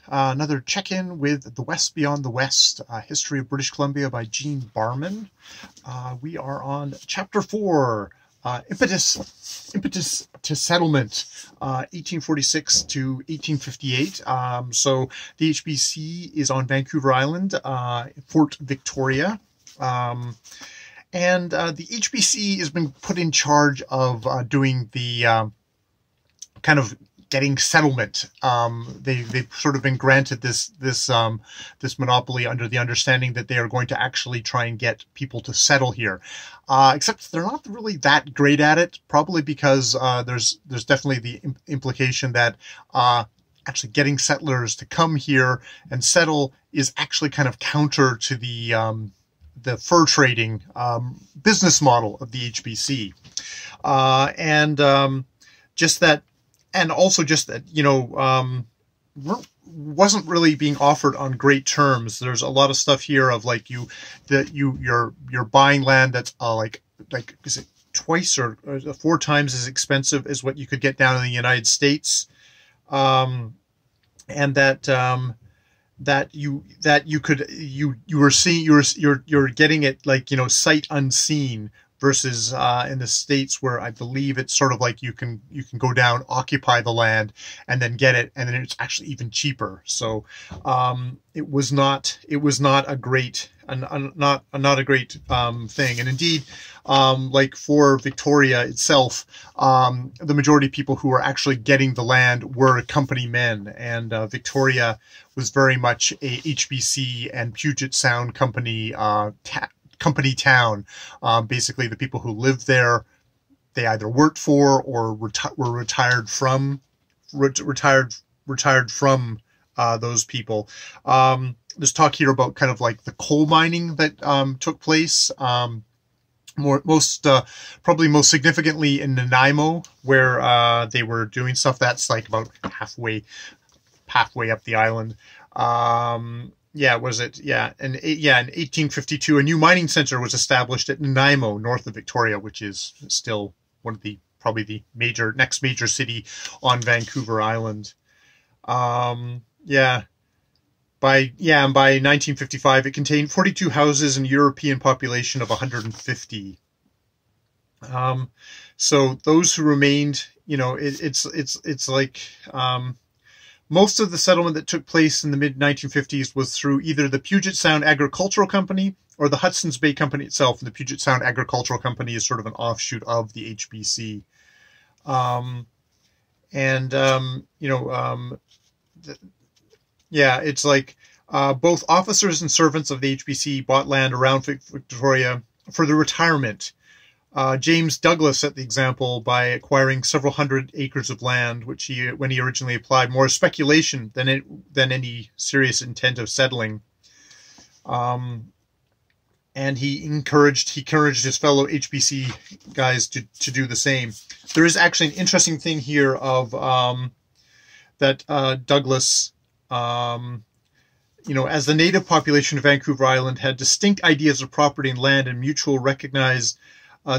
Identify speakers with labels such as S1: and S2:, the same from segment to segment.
S1: Another check-in with The Wst Beyond the West, History of British Columbia by Gene Barman. We are on Chapter 4, Impetus to Settlement, 1846 to 1858. So the HBC is on Vancouver Island, Fort Victoria. And the HBC has been put in charge of doing the kind of getting settlement. They've sort of been granted this monopoly under the understanding that they are going to actually try and get people to settle here. Except they're not really that great at it, probably because there's definitely the implication that actually getting settlers to come here and settle is actually kind of counter to the fur trading business model of the HBC, and also just that, wasn't really being offered on great terms. There's a lot of stuff here of like you're buying land that's like is it twice or 4 times as expensive as what you could get down in the United States, and that you were getting it like sight unseen. Versus in the States, where I believe it's sort of like you can go down, occupy the land, and then get it, and then it's actually even cheaper. So it was not a great not a great thing. And indeed, like for Victoria itself, the majority of people who were actually getting the land were company men, and Victoria was very much a HBC and Puget Sound company company town. Basically, the people who lived there, they either worked for or were retired from those people. There's talk here about kind of like the coal mining that took place. Probably most significantly in Nanaimo, where they were doing stuff that's like about halfway up the island. Yeah, was it? Yeah, in 1852, a new mining center was established at Nanaimo, north of Victoria, which is still one of probably the next major city on Vancouver Island. By 1955, it contained 42 houses and a European population of 150. So those who remained, it's like. Most of the settlement that took place in the mid-1950s was through either the Puget Sound Agricultural Company or the Hudson's Bay Company itself. And the Puget Sound Agricultural Company is sort of an offshoot of the HBC. It's like both officers and servants of the HBC bought land around Victoria for the retirement. James Douglas set the example by acquiring several hundred acres of land, which when he originally applied, more speculation than any serious intent of settling. And he encouraged his fellow HBC guys to do the same. There is actually an interesting thing here of that Douglas, as the native population of Vancouver Island had distinct ideas of property and land and mutual recognized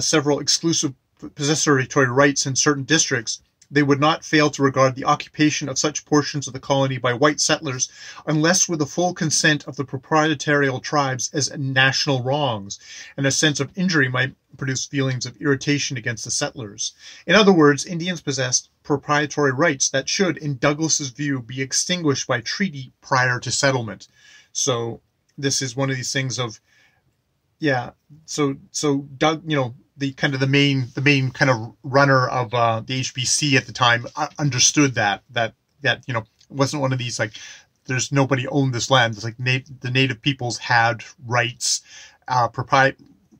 S1: several exclusive possessory rights in certain districts, they would not fail to regard the occupation of such portions of the colony by white settlers, unless with the full consent of the proprietarial tribes, as national wrongs, and a sense of injury might produce feelings of irritation against the settlers. In other words, Indians possessed proprietary rights that should, in Douglas's view, be extinguished by treaty prior to settlement. So this is one of these things of, so Doug, the main kind of runner of the HBC at the time understood that it wasn't one of these like there's nobody owned this land. It's like the native peoples had rights,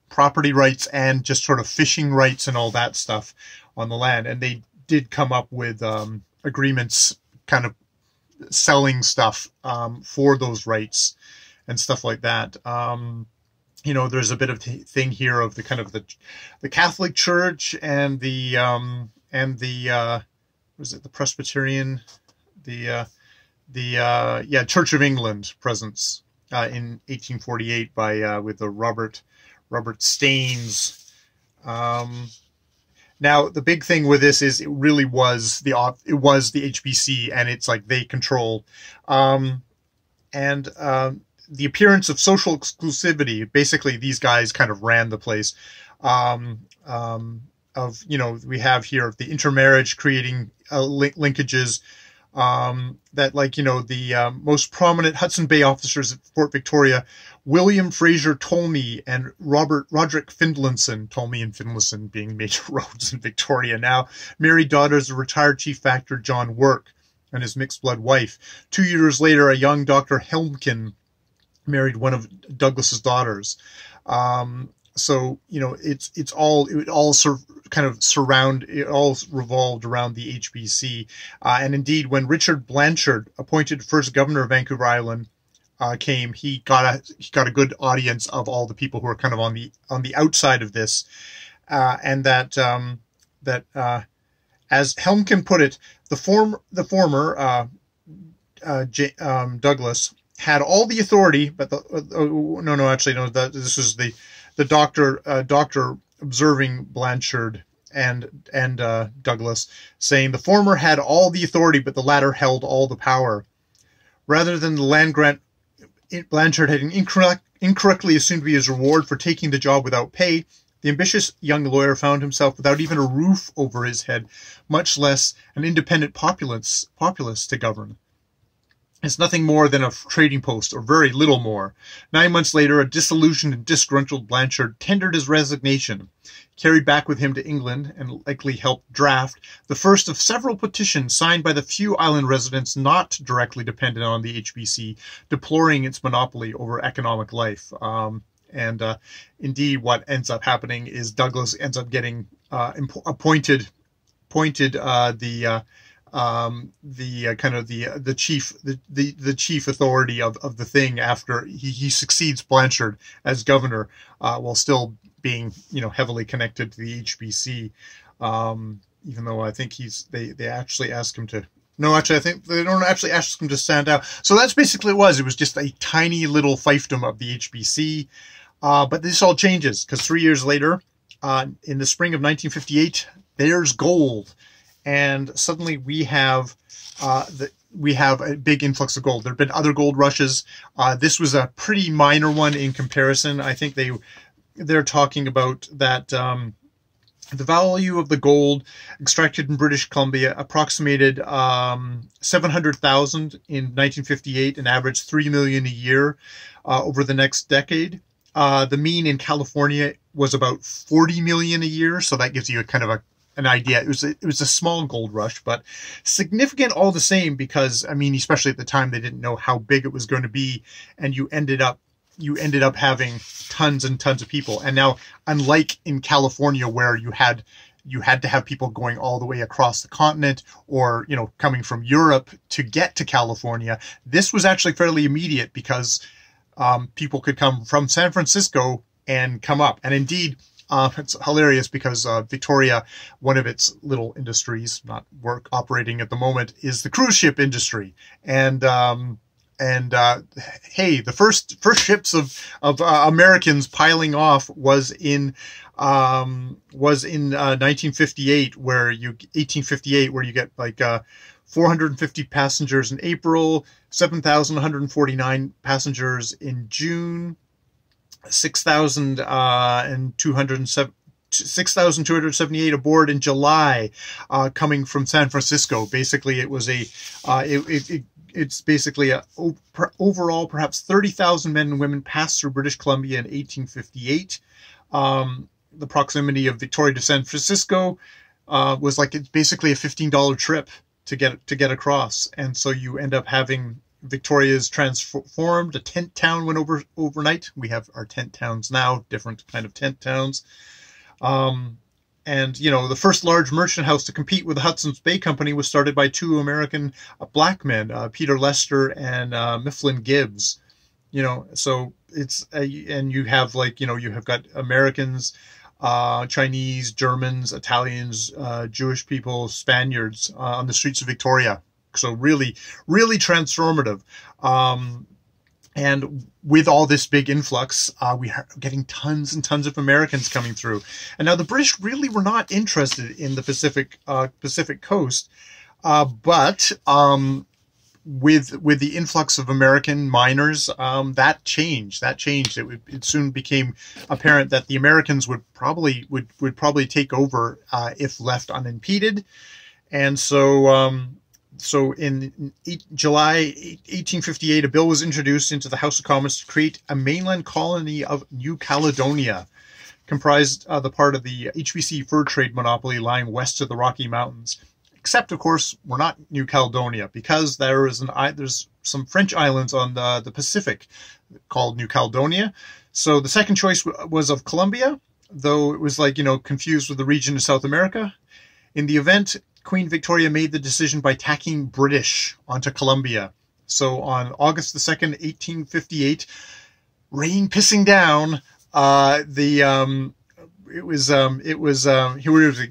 S1: property rights, and just sort of fishing rights and all that stuff on the land. And they did come up with agreements, kind of selling stuff for those rights and stuff like that. There's a bit of thing here of the kind of the Catholic Church and the was it the Presbyterian, Church of England presence in 1848 by with the Robert Staines, Now, the big thing with this is it really was the HBC, and it's like they control, and the appearance of social exclusivity. Basically, these guys kind of ran the place. We have here the intermarriage creating linkages. That, like, the most prominent Hudson Bay officers at Fort Victoria, William Fraser Tolmie and Roderick Finlayson, Tolmie and Finlayson being major roads in Victoria now, married daughters of retired chief factor John Work and his mixed-blood wife. 2 years later, a young Dr. Helmkin married one of Douglas's daughters. So it all revolved around the HBC, and indeed, when Richard Blanchard, appointed first governor of Vancouver Island, came, he got a good audience of all the people who were kind of on the outside of this, and that as Helmkin put it, the former Douglas had all the authority, but this was the doctor observing Blanchard and Douglas, saying the former had all the authority, but the latter held all the power. Rather than the land grant Blanchard had incorrectly assumed to be his reward for taking the job without pay, the ambitious young lawyer found himself without even a roof over his head, much less an independent populace to govern. It's nothing more than a trading post, or very little more. 9 months later, a disillusioned and disgruntled Blanchard tendered his resignation, carried back with him to England, and likely helped draft the first of several petitions signed by the few island residents not directly dependent on the HBC, deploring its monopoly over economic life. Indeed, what ends up happening is Douglas ends up getting appointed the chief authority of the thing after he succeeds Blanchard as governor, while still being heavily connected to the HBC. Even though I think they actually ask him to. No, actually, I think they don't actually ask him to stand out. So that's basically it was. It was just a tiny little fiefdom of the HBC. But this all changes because 3 years later, in the spring of 1958, there's gold. And suddenly we have a big influx of gold. There have been other gold rushes. This was a pretty minor one in comparison. I think they're talking about that the value of the gold extracted in British Columbia approximated 700,000 in 1958 and averaged 3 million a year over the next decade. The mean in California was about 40 million a year, so that gives you an idea. It was a small gold rush, but significant all the same, because especially at the time they didn't know how big it was going to be, and you ended up having tons and tons of people. And now, unlike in California where you had to have people going all the way across the continent, or coming from Europe to get to California, this was actually fairly immediate because people could come from San Francisco and come up. And indeed, it's hilarious because Victoria, one of its little industries, not operating at the moment, is the cruise ship industry. And hey, the first ships of Americans piling off was in 1858, where you get like 450 passengers in April, 7,149 passengers in June, 6,278 aboard in July, coming from San Francisco. Basically, it was it's basically overall perhaps 30,000 men and women passed through British Columbia in 1858. The proximity of Victoria to San Francisco was it's basically a $15 trip to get across, and so you end up having Victoria's transformed. A tent town went overnight. We have our tent towns now, different kind of tent towns. And the first large merchant house to compete with the Hudson's Bay Company was started by two American black men, Peter Lester and Mifflin Gibbs. So it's and you have you have got Americans, Chinese, Germans, Italians, Jewish people, Spaniards on the streets of Victoria. So really, really transformative. And with all this big influx, we are getting tons and tons of Americans coming through. And now the British really were not interested in the Pacific coast, but with the influx of American miners, that changed. It soon became apparent that the Americans would probably take over if left unimpeded, and so in July 1858, a bill was introduced into the House of Commons to create a mainland colony of New Caledonia, comprised the part of the HBC fur trade monopoly lying west of the Rocky Mountains. Except, of course, we're not New Caledonia, because there's some French islands on the Pacific called New Caledonia. So the second choice was of Colombia, though it was confused with the region of South America. In the event, Queen Victoria made the decision by tacking British onto Colombia. So on August the 2nd, 1858, rain pissing down,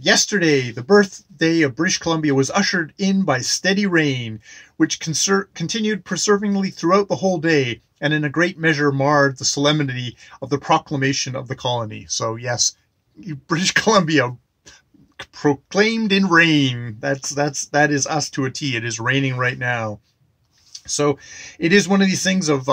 S1: yesterday, the birthday of British Columbia was ushered in by steady rain, which continued perseveringly throughout the whole day, and in a great measure marred the solemnity of the proclamation of the colony. So yes, British Columbia proclaimed in rain. That is us to a T. It is raining right now. So it is one of these things of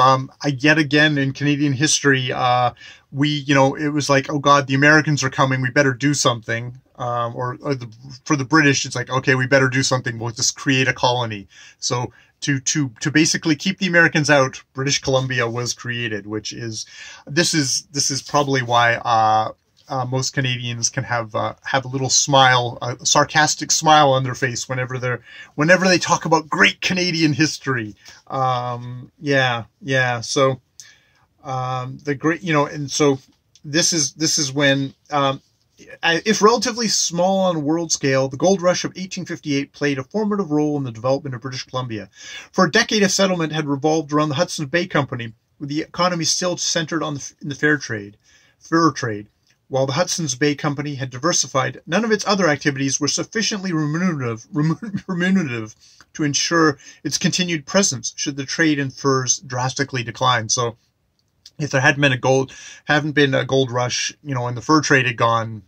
S1: yet again in Canadian history, it was like, oh God, the Americans are coming, we better do something. For the British, it's like, okay, we better do something. We'll just create a colony. So to basically keep the Americans out, British Columbia was created, this is probably why most Canadians can have a little smile, a sarcastic smile on their face whenever they talk about great Canadian history. So the great, and so this is when, if relatively small on a world scale, the gold rush of 1858 played a formative role in the development of British Columbia. For a decade, a settlement had revolved around the Hudson's Bay Company, with the economy still centered in the fur trade. While the Hudson's Bay Company had diversified, none of its other activities were sufficiently remunerative to ensure its continued presence should the trade in furs drastically decline. So if there hadn't been a gold rush, and the fur trade had gone,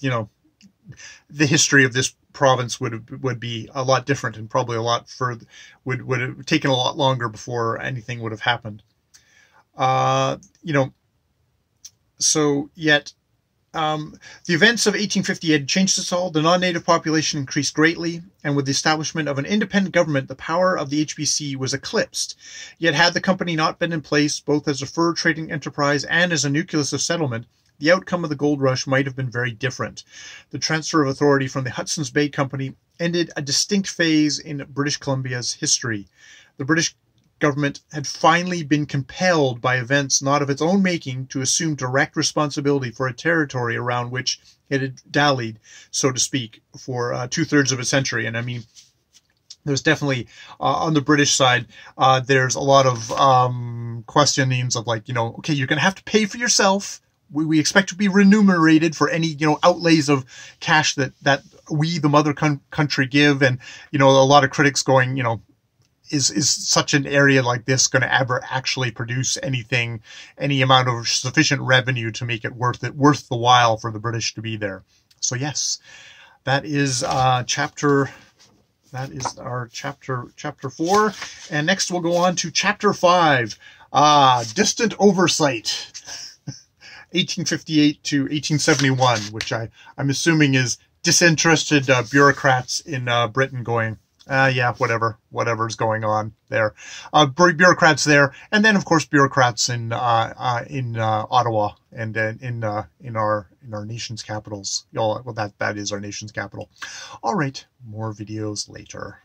S1: the history of this province would be a lot different, and probably a lot further, would have taken a lot longer before anything would have happened. So yet, the events of 1858 had changed us all. The non-native population increased greatly, and with the establishment of an independent government, the power of the HBC was eclipsed. Yet had the company not been in place, both as a fur trading enterprise and as a nucleus of settlement, the outcome of the gold rush might have been very different. The transfer of authority from the Hudson's Bay Company ended a distinct phase in British Columbia's history. The British government had finally been compelled by events not of its own making to assume direct responsibility for a territory around which it had dallied, so to speak, for 2/3 of a century. And I mean, there's definitely, on the British side, there's a lot of questionings of okay, you're going to have to pay for yourself. We expect to be remunerated for any, outlays of cash that we, the mother country, give. And, a lot of critics going, is such an area like this going to ever actually produce any amount of sufficient revenue to make it worth the while for the British to be there? So yes, that is our chapter 4. And next we'll go on to chapter 5, distant oversight, 1858 to 1871, which I'm assuming is disinterested bureaucrats in Britain going, yeah, whatever's going on there. Bureaucrats there, and then of course bureaucrats in Ottawa and in our nation's capitals. Well, that is our nation's capital. All right, more videos later.